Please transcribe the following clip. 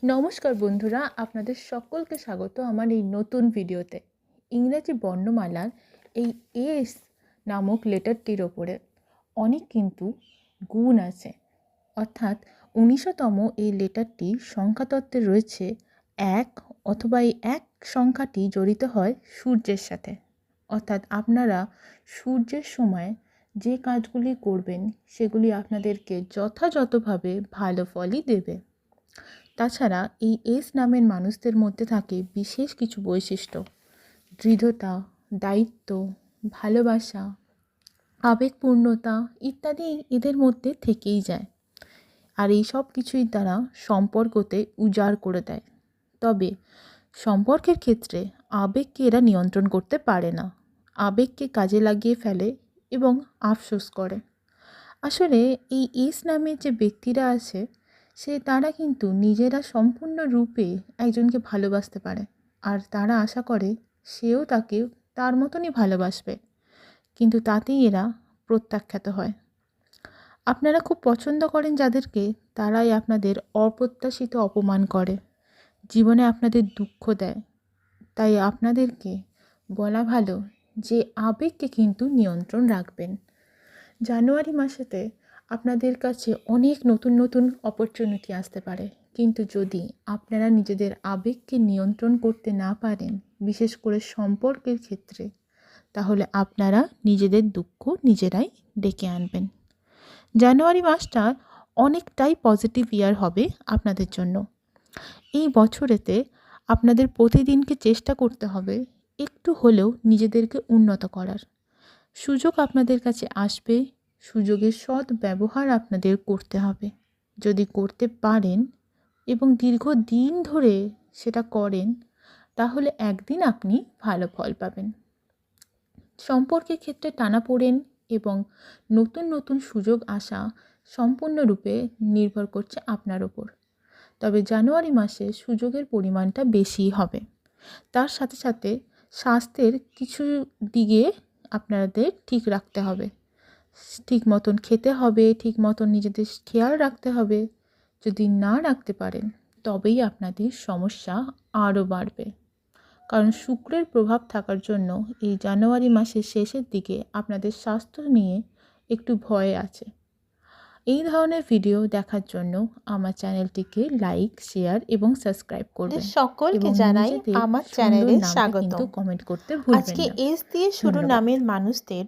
নমস্কার বন্ধুরা, আপনাদের সকলকে স্বাগত আমার এই নতুন ভিডিওতে। ইংরেজি বর্ণমালার এই এস নামক লেটারটির ওপরে অনেক কিন্তু গুণ আছে। অর্থাৎ ১৯তম এই লেটারটি সংখ্যাতত্ত্বে রয়েছে এক, অথবা এই এক সংখ্যাটি জড়িত হয় সূর্যের সাথে। অর্থাৎ আপনারা সূর্যের সময় যে কাজগুলি করবেন সেগুলি আপনাদেরকে যথাযথভাবে ভালো ফলই দেবে। তাছাড়া এই এস নামের মানুষদের মধ্যে থাকে বিশেষ কিছু বৈশিষ্ট্য: দৃঢ়তা, দায়িত্ব, ভালোবাসা, আবেগপূর্ণতা ইত্যাদি এদের মধ্যে থেকেই যায়। আর এই সব কিছুই তারা সম্পর্কতে উজাড় করে দেয়। তবে সম্পর্কের ক্ষেত্রে আবেগকে এরা নিয়ন্ত্রণ করতে পারে না, আবেগকে কাজে লাগিয়ে ফেলে এবং আফসোস করে। আসলে এই এস নামের যে ব্যক্তিরা আছে তারা কিন্তু নিজেরা সম্পূর্ণরূপে একজনকে ভালোবাসতে পারে, আর তারা আশা করে সেও তাকে তার মতনই ভালোবাসবে, কিন্তু তাতেই এরা প্রত্যাখ্যাত হয়। আপনারা খুব পছন্দ করেন যাদেরকে, তারাই আপনাদের অপ্রত্যাশিত অপমান করে, জীবনে আপনাদের দুঃখ দেয়। তাই আপনাদেরকে বলা ভালো যে আবেগকে কিন্তু নিয়ন্ত্রণ রাখবেন। জানুয়ারি মাসেতে আপনাদের কাছে অনেক নতুন নতুন অপরচুনিটি আসতে পারে, কিন্তু যদি আপনারা নিজেদের আবেগকে নিয়ন্ত্রণ করতে না পারেন, বিশেষ করে সম্পর্কের ক্ষেত্রে, তাহলে আপনারা নিজেদের দুঃখ নিজেরাই ডেকে আনবেন। জানুয়ারি মাসটা অনেকটাই পজিটিভ ইয়ার হবে আপনাদের জন্য। এই বছরেতে আপনাদের প্রতিদিনকে চেষ্টা করতে হবে একটু হলেও নিজেদেরকে উন্নত করার। সুযোগ আপনাদের কাছে আসবে, সুযোগের সৎ ব্যবহার আপনাদের করতে হবে। যদি করতে পারেন এবং দীর্ঘদিন ধরে সেটা করেন, তাহলে একদিন আপনি ভালো ফল পাবেন। সম্পর্কের ক্ষেত্রে টানাপোড়েন এবং নতুন নতুন সুযোগ আসা সম্পূর্ণরূপে নির্ভর করছে আপনার ওপর। তবে জানুয়ারি মাসে সুযোগের পরিমাণটা বেশিই হবে। তার সাথে সাথে স্বাস্থ্যের কিছু দিকে আপনাদের ঠিক রাখতে হবে। ঠিক মতন খেতে হবে, ঠিক মতন নিজেদের খেয়াল রাখতে হবে। যদি না রাখতে পারেন, তবেই আপনাদের সমস্যা আরও বাড়বে। কারণ শুক্রের প্রভাব থাকার জন্য এই জানুয়ারি মাসের শেষের দিকে আপনাদের স্বাস্থ্য নিয়ে একটু ভয় আছে। এই ধরনের ভিডিও দেখার জন্য আমার চ্যানেলটিকে লাইক, শেয়ার এবং সাবস্ক্রাইব করবেন। সকলকে জানাই আমার চ্যানেলে স্বাগত। কিন্তু কমেন্ট করতে ভুলবেন আজকে না। এস দিয়ে শুরু ধন্যবাদ। নামের মানুষদের